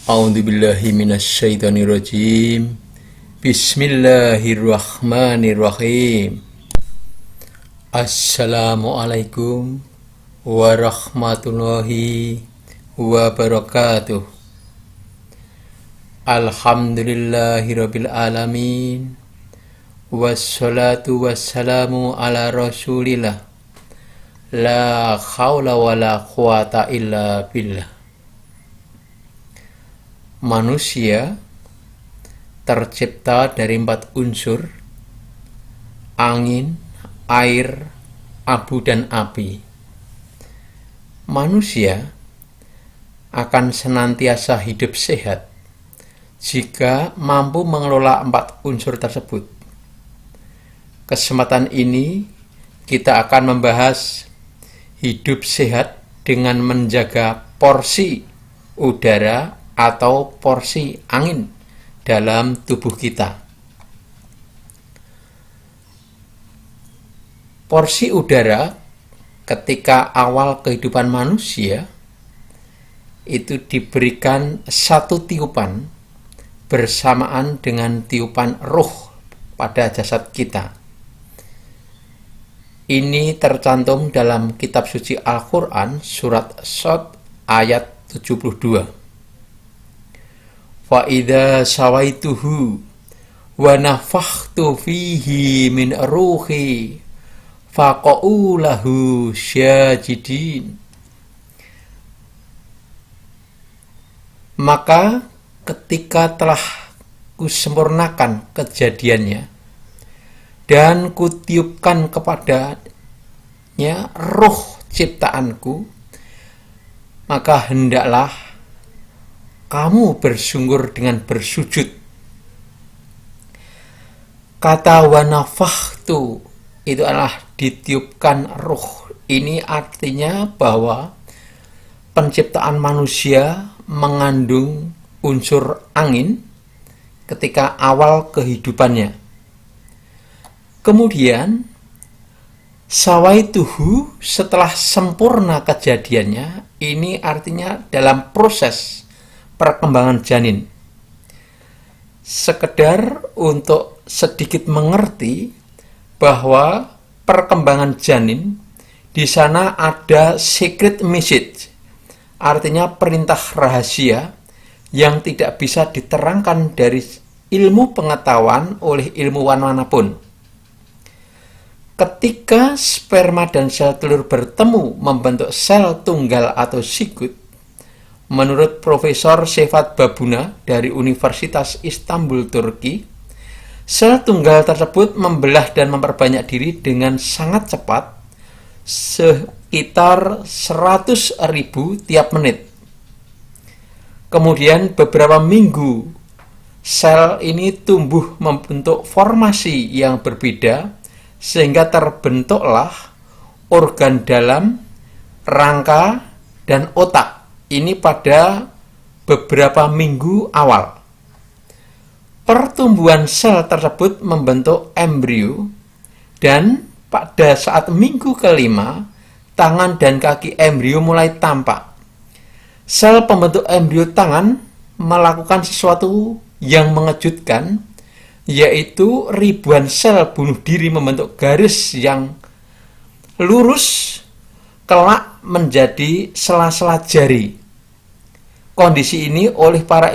A'udzubillahi minasyaitonirrajim. Bismillahirrahmanirrahim. Assalamualaikum warahmatullahi wabarakatuh. Alhamdulillahirabbil alamin. Wassalatu wassalamu ala Rasulillah. La haula wala quwata illa billah. Manusia tercipta dari 4 unsur: angin, air, abu, dan api. Manusia akan senantiasa hidup sehat jika mampu mengelola 4 unsur tersebut. Kesempatan ini kita akan membahas hidup sehat dengan menjaga porsi udara atau porsi angin dalam tubuh kita. Porsi udara ketika awal kehidupan manusia itu diberikan 1 tiupan bersamaan dengan tiupan ruh pada jasad kita. Ini tercantum dalam kitab suci Al-Quran surat Shad ayat 72. Fa idza sawaituhu wa nafakhtu fihi min ruhi faqa'u lahu syajidin. Maka ketika telah kusempurnakan kejadiannya dan kutiupkan kepadanya ruh ciptaanku, maka hendaklah kamu bersunggur dengan bersujud. Kata wanafakhtu itu adalah ditiupkan ruh. Ini artinya bahwa penciptaan manusia mengandung unsur angin ketika awal kehidupannya. Kemudian sawaituhu, setelah sempurna kejadiannya, ini artinya dalam proses perkembangan janin. Sekedar untuk sedikit mengerti bahwa perkembangan janin di sana ada secret message, artinya perintah rahasia yang tidak bisa diterangkan dari ilmu pengetahuan oleh ilmuwan manapun. Ketika sperma dan sel telur bertemu membentuk sel tunggal atau zigot, menurut Profesor Sefat Babuna dari Universitas Istanbul, Turki, sel tunggal tersebut membelah dan memperbanyak diri dengan sangat cepat, sekitar 100.000 tiap menit. Kemudian beberapa minggu, sel ini tumbuh membentuk formasi yang berbeda, sehingga terbentuklah organ dalam, rangka, dan otak. Ini pada beberapa minggu awal. Pertumbuhan sel tersebut membentuk embrio, dan pada saat minggu kelima, tangan dan kaki embrio mulai tampak. Sel pembentuk embrio tangan melakukan sesuatu yang mengejutkan, yaitu ribuan sel bunuh diri membentuk garis yang lurus kelak menjadi sela-sela jari. Kondisi ini oleh para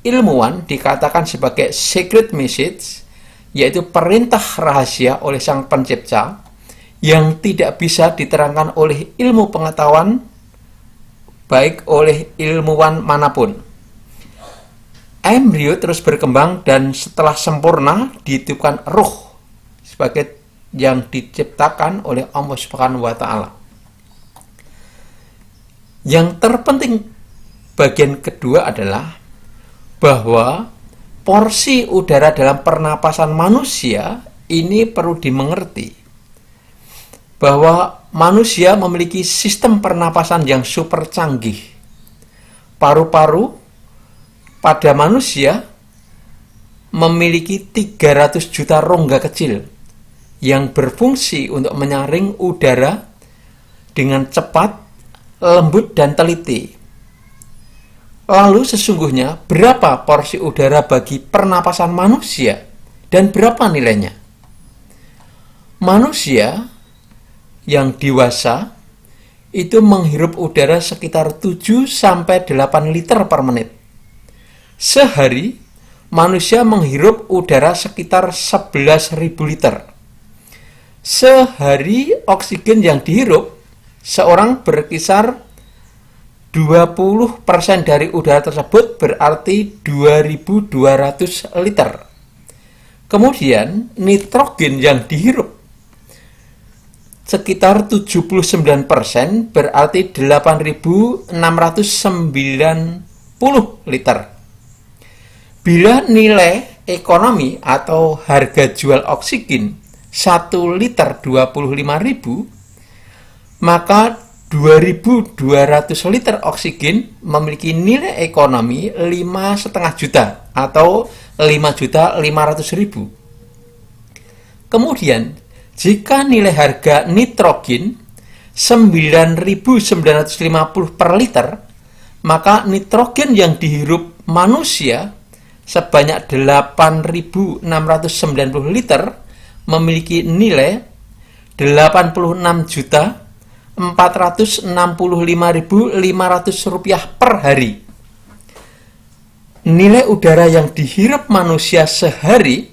ilmuwan dikatakan sebagai secret message, yaitu perintah rahasia oleh sang pencipta yang tidak bisa diterangkan oleh ilmu pengetahuan, baik oleh ilmuwan manapun. Embrio terus berkembang dan setelah sempurna ditiupkan ruh sebagai yang diciptakan oleh Allah Subhanahu wa Ta'ala. Yang terpenting bagian kedua adalah bahwa porsi udara dalam pernapasan manusia ini perlu dimengerti bahwa manusia memiliki sistem pernapasan yang super canggih. Paru-paru pada manusia memiliki 300 juta rongga kecil yang berfungsi untuk menyaring udara dengan cepat, lembut, dan teliti. Lalu sesungguhnya berapa porsi udara bagi pernapasan manusia dan berapa nilainya? Manusia yang dewasa itu menghirup udara sekitar 7 sampai 8 liter per menit. Sehari manusia menghirup udara sekitar 11.000 liter. Sehari oksigen yang dihirup seorang berkisar 20% dari udara tersebut berarti 2.200 liter. Kemudian nitrogen yang dihirup sekitar 79% berarti 8.690 liter. Bila nilai ekonomi atau harga jual oksigen 1 liter 25.000, maka 2.200 liter oksigen memiliki nilai ekonomi 5,5 juta atau 5.500.000. Kemudian, jika nilai harga nitrogen 9.950 per liter, maka nitrogen yang dihirup manusia sebanyak 8.690 liter memiliki nilai 86.465.500 rupiah per hari. Nilai udara yang dihirup manusia sehari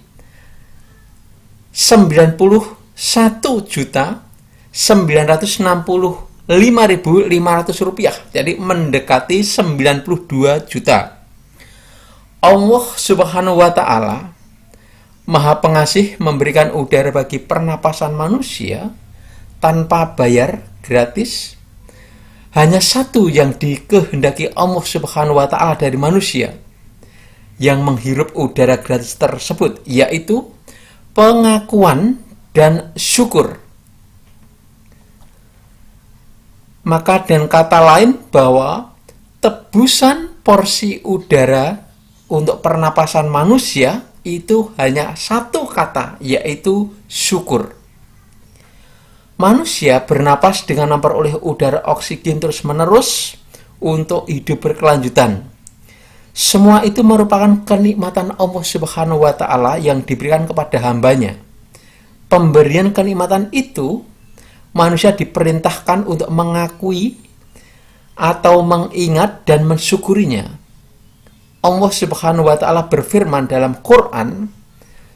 91.965.500 rupiah. Jadi mendekati 92 juta. Allah Subhanahu wa Ta'ala Maha Pengasih memberikan udara bagi pernapasan manusia tanpa bayar, gratis. Hanya satu yang dikehendaki Allah Subhanahu wa Ta'ala dari manusia yang menghirup udara gratis tersebut, yaitu pengakuan dan syukur. Maka dengan kata lain bahwa tebusan porsi udara untuk pernapasan manusia itu hanya satu kata, yaitu syukur. Manusia bernapas dengan memperoleh udara oksigen terus-menerus untuk hidup berkelanjutan. Semua itu merupakan kenikmatan Allah Subhanahu wa Ta'ala yang diberikan kepada hambanya. Pemberian kenikmatan itu, manusia diperintahkan untuk mengakui atau mengingat dan mensyukurinya. Allah Subhanahu wa Ta'ala berfirman dalam Quran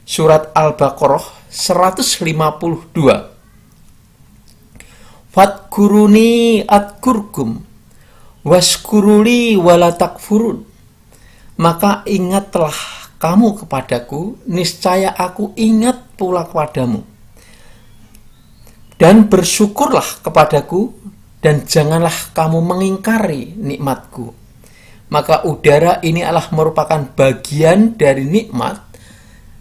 surat Al-Baqarah 152. Fadkuruni adkurkum waskuruli wala takfurun. Maka ingatlah kamu kepadaku, niscaya aku ingat pula kepadamu. Dan bersyukurlah kepadaku, dan janganlah kamu mengingkari nikmatku. Maka udara ini adalah merupakan bagian dari nikmat,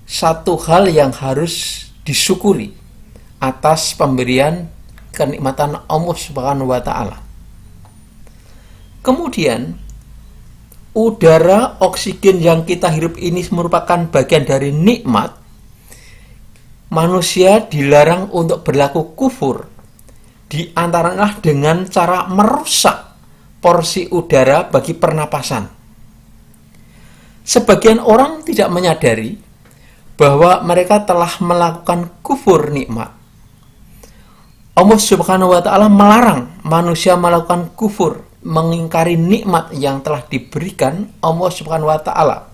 satu hal yang harus disyukuri atas pemberian kenikmatan Allah Subhanahu wa Ta'ala. Kemudian, udara oksigen yang kita hirup ini merupakan bagian dari nikmat. Manusia dilarang untuk berlaku kufur, di antaranya dengan cara merusak porsi udara bagi pernapasan. Sebagian orang tidak menyadari bahwa mereka telah melakukan kufur nikmat. Allah Subhanahu wa Ta'ala melarang manusia melakukan kufur, mengingkari nikmat yang telah diberikan Allah Subhanahu wa Ta'ala.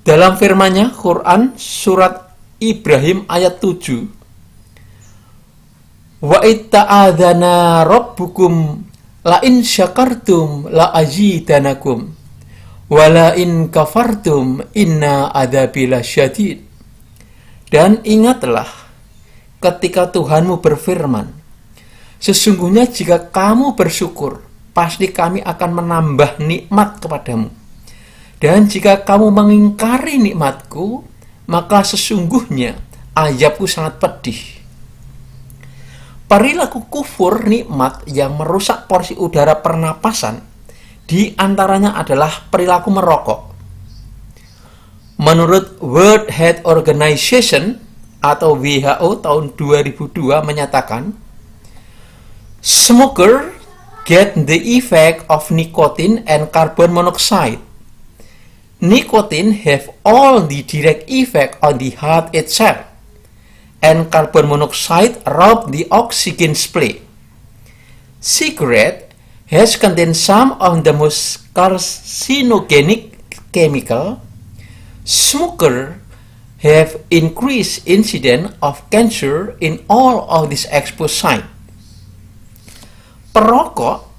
Dalam firman-Nya Quran surat Ibrahim ayat 7, wa itta'adzana rabbukum la in syakartum la azidanakum wa la in kafartum inna adzabi lasyadid. Dan ingatlah ketika Tuhanmu berfirman, sesungguhnya jika kamu bersyukur, pasti kami akan menambah nikmat kepadamu. Dan jika kamu mengingkari nikmatku, maka sesungguhnya azabku sangat pedih. Perilaku kufur nikmat yang merusak porsi udara pernapasan, di antaranya adalah perilaku merokok. Menurut World Health Organization atau WHO tahun 2002 menyatakan, smoker get the effect of nicotine and carbon monoxide. Nicotine have all the direct effect on the heart itself, and carbon monoxide rob the oxygen supply. Cigarette has contained some of the most carcinogenic chemical. Smoker have increased incidence of cancer in all of these exposed sites. Perokok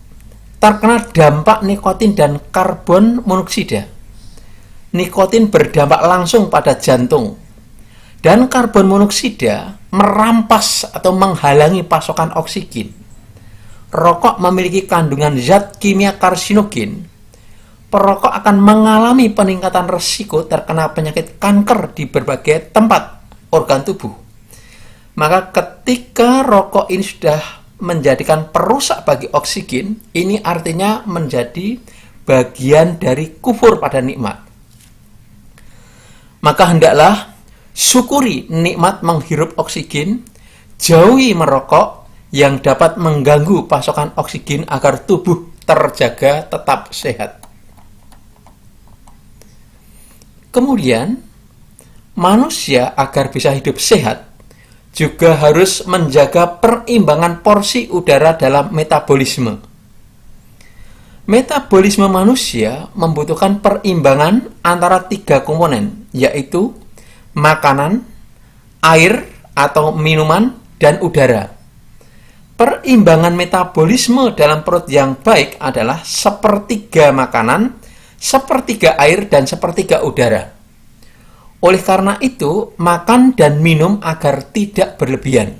terkena dampak nikotin dan karbon monoksida. Nikotin berdampak langsung pada jantung, dan karbon monoksida merampas atau menghalangi pasokan oksigen. Rokok memiliki kandungan zat kimia karsinogen. Perokok akan mengalami peningkatan risiko terkena penyakit kanker di berbagai tempat organ tubuh. Maka ketika rokok ini sudah menjadikan perusak bagi oksigen, ini artinya menjadi bagian dari kufur pada nikmat. Maka hendaklah syukuri nikmat menghirup oksigen, jauhi merokok yang dapat mengganggu pasokan oksigen agar tubuh terjaga tetap sehat. Kemudian, manusia agar bisa hidup sehat juga harus menjaga perimbangan porsi udara dalam metabolisme. Metabolisme manusia membutuhkan perimbangan antara 3 komponen, yaitu makanan, air atau minuman, dan udara. Perimbangan metabolisme dalam perut yang baik adalah 1/3 makanan, 1/3 air, dan 1/3 udara. Oleh karena itu, makan dan minum agar tidak berlebihan.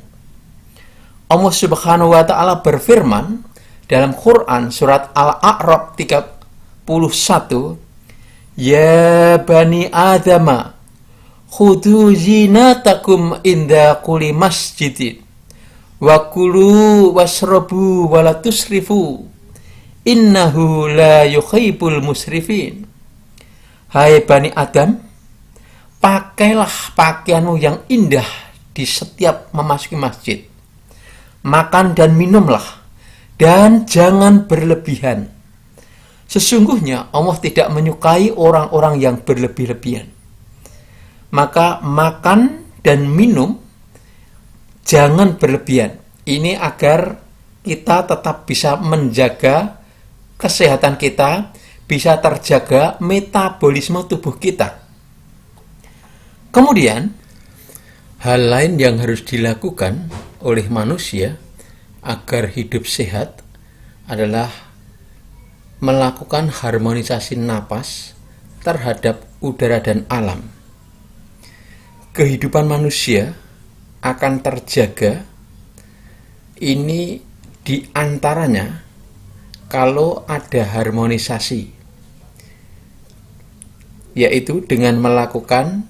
Allah Subhanahu wa Ta'ala berfirman dalam Quran surat Al-A'raf 31, Ya bani Adama, khudu zinatakum inda kulli masjidin, wa kulu wasrabu wa la tusrifu, innahu la yuhibbul musrifin. Hai Bani Adam, pakailah pakaianmu yang indah di setiap memasuki masjid. Makan dan minumlah, dan jangan berlebihan. Sesungguhnya Allah tidak menyukai orang-orang yang berlebih-lebihan. Maka makan dan minum jangan berlebihan. Ini agar kita tetap bisa menjaga kesehatan kita, bisa terjaga metabolisme tubuh kita. Kemudian, hal lain yang harus dilakukan oleh manusia agar hidup sehat adalah melakukan harmonisasi napas terhadap udara dan alam. Kehidupan manusia akan terjaga ini diantaranya kalau ada harmonisasi, yaitu dengan melakukan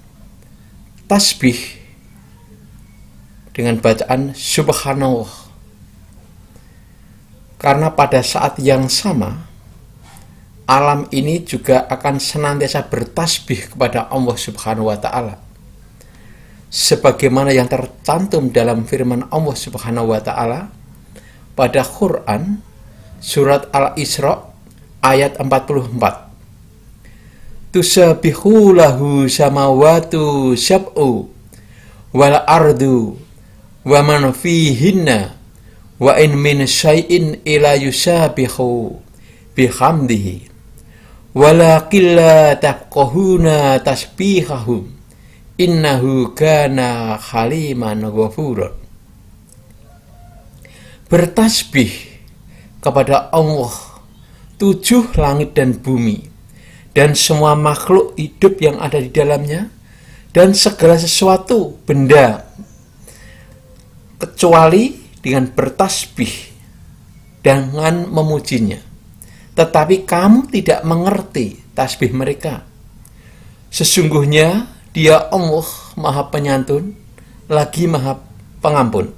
tasbih dengan bacaan subhanallah. Karena pada saat yang sama alam ini juga akan senantiasa bertasbih kepada Allah Subhanahu wa Ta'ala, sebagaimana yang tercantum dalam firman Allah Subhanahu wa Ta'ala pada Quran surat Al-Isra ayat 44. Tusabihu lahu samawatu sab'u wal ardu wa man fihinna wa in min syai'in ila yusabihu bihamdihi walakin la tafqahuna tasbihahum innahu kana haliman ghafura. Bertasbih kepada Allah 7 langit dan bumi dan semua makhluk hidup yang ada di dalamnya dan segala sesuatu benda, kecuali dengan bertasbih dengan memujinya. Tetapi kamu tidak mengerti tasbih mereka. Sesungguhnya Dia Allah Maha Penyantun lagi Maha Pengampun.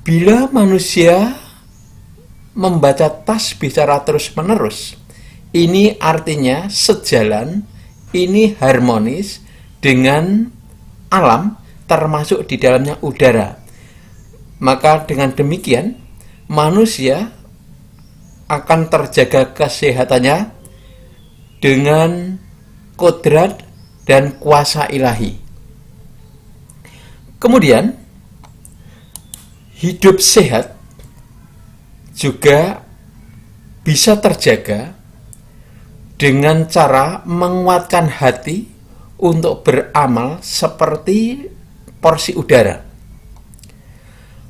Bila manusia membaca tasbih secara terus-menerus, ini artinya sejalan, ini harmonis dengan alam, termasuk di dalamnya udara. Maka dengan demikian, manusia akan terjaga kesehatannya dengan kodrat dan kuasa ilahi. Kemudian, hidup sehat juga bisa terjaga dengan cara menguatkan hati untuk beramal seperti porsi udara.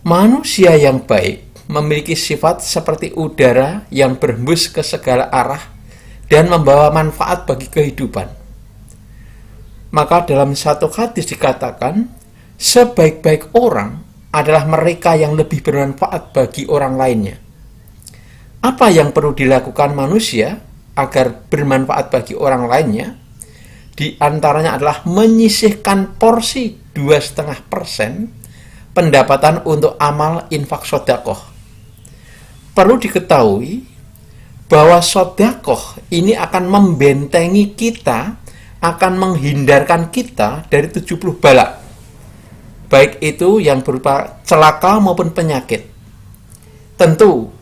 Manusia yang baik memiliki sifat seperti udara yang berhembus ke segala arah dan membawa manfaat bagi kehidupan. Maka dalam satu hadis dikatakan, sebaik-baik orang adalah mereka yang lebih bermanfaat bagi orang lainnya. Apa yang perlu dilakukan manusia agar bermanfaat bagi orang lainnya? Di antaranya adalah menyisihkan porsi 2,5% pendapatan untuk amal infak sodakoh. Perlu diketahui bahwa sodakoh ini akan membentengi kita, akan menghindarkan kita dari 70 bala. Baik itu yang berupa celaka maupun penyakit. Tentu,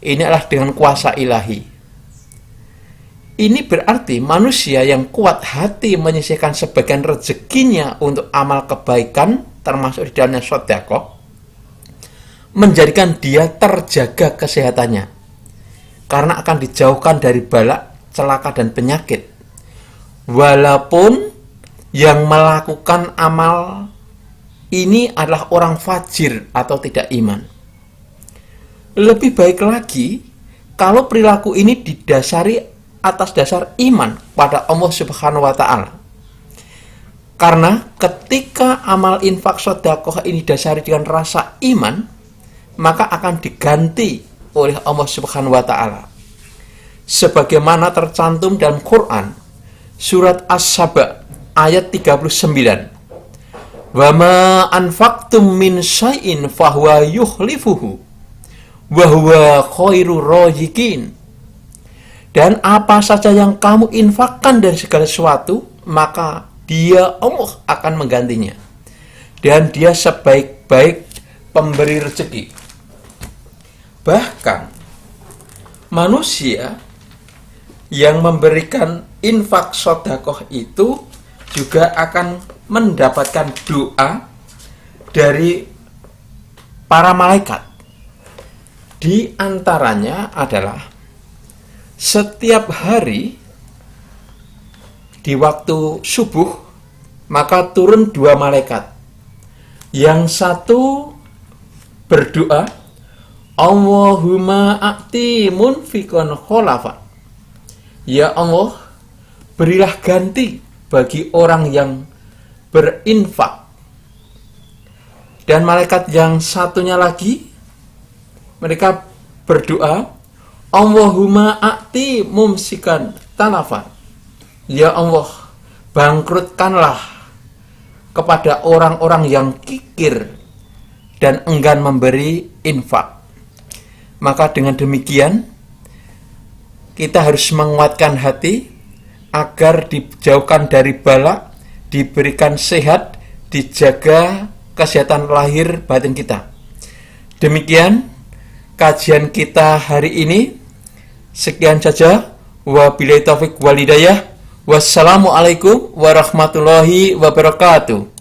ini adalah dengan kuasa ilahi. Ini berarti manusia yang kuat hati menyisihkan sebagian rezekinya untuk amal kebaikan, termasuk di dalamnya sedekah, menjadikan dia terjaga kesehatannya. Karena akan dijauhkan dari bala, celaka, dan penyakit. Walaupun yang melakukan amal ini adalah orang fajir atau tidak iman. Lebih baik lagi kalau perilaku ini didasari atas dasar iman pada Allah Subhanahu wa Ta'ala. Karena ketika amal infak sedekah ini didasari dengan rasa iman, maka akan diganti oleh Allah Subhanahu wa Ta'ala. Sebagaimana tercantum dalam Quran surat As-Saba ayat 39. Wa ma anfaqtum min syai'in fahuwa yukhlifuhu wa huwa khairur raziqin. Dan apa saja yang kamu infakkan dari segala sesuatu, maka dia Allah akan menggantinya. Dan dia sebaik-baik pemberi rezeki. Bahkan manusia yang memberikan infak sedekah itu juga akan mendapatkan doa dari para malaikat. Di antaranya adalah setiap hari di waktu subuh maka turun 2 malaikat. Yang satu berdoa, Allahumma a'ti munfiqan kholafa. Ya Allah, berilah ganti bagi orang yang berinfak. Dan malaikat yang satunya lagi, mereka berdoa, Allahumma a'ti mumsikan talafa. Ya Allah, bangkrutkanlah kepada orang-orang yang kikir dan enggan memberi infak. Maka dengan demikian, kita harus menguatkan hati agar dijauhkan dari bala, diberikan sehat, dijaga kesehatan lahir batin kita. Demikian kajian kita hari ini. Sekian saja. Wabillahi taufik wal hidayah. Wassalamualaikum warahmatullahi wabarakatuh.